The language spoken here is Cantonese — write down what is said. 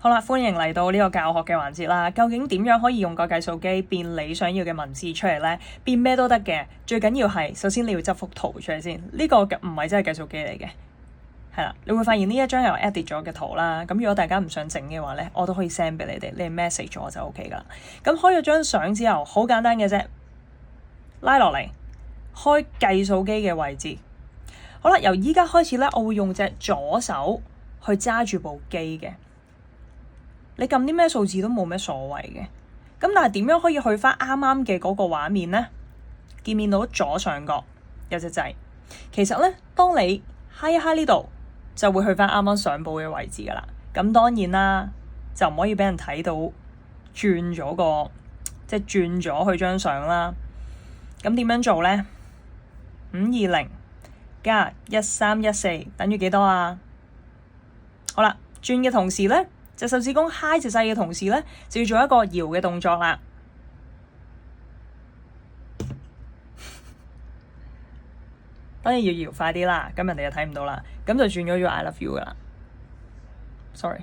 好啦，歡迎嚟到呢個教學嘅環節啦。究竟點樣可以用個計數機變你想要嘅文字出嚟呢？變咩都得嘅，最緊要係首先你要執幅圖出嚟先。呢個唔係真係計數機嚟嘅，係啦。你會發現呢一張有 edit 咗嘅圖啦。咁如果大家唔想整嘅話呢，我都可以 send 俾你哋，你 message 咗就 OK 噶啦。咁開咗張相之後，好簡單嘅啫，拉落嚟，開計數機嘅位置。好啦，由依家開始呢，我會用隻左手去揸住部機嘅。你撳啲咩數字都冇咩所謂嘅，咁但係點樣可以去翻啱啱嘅嗰個畫面呢？見面到左上角有隻掣，其實呢，當你揩一揩呢度，就會去翻啱啱相簿嘅位置噶啦。咁當然啦，就唔可以俾人睇到轉咗即係轉咗佢張相啦。咁點樣做呢？520加1314等於幾多啊？好啦，轉嘅同時呢，隻手指公揩隻掣嘅同時呢，就要做一個搖嘅動作啦。當然要搖快啲啦，咁人哋就睇唔到啦。咁就轉咗 I love you 噶啦。Sorry。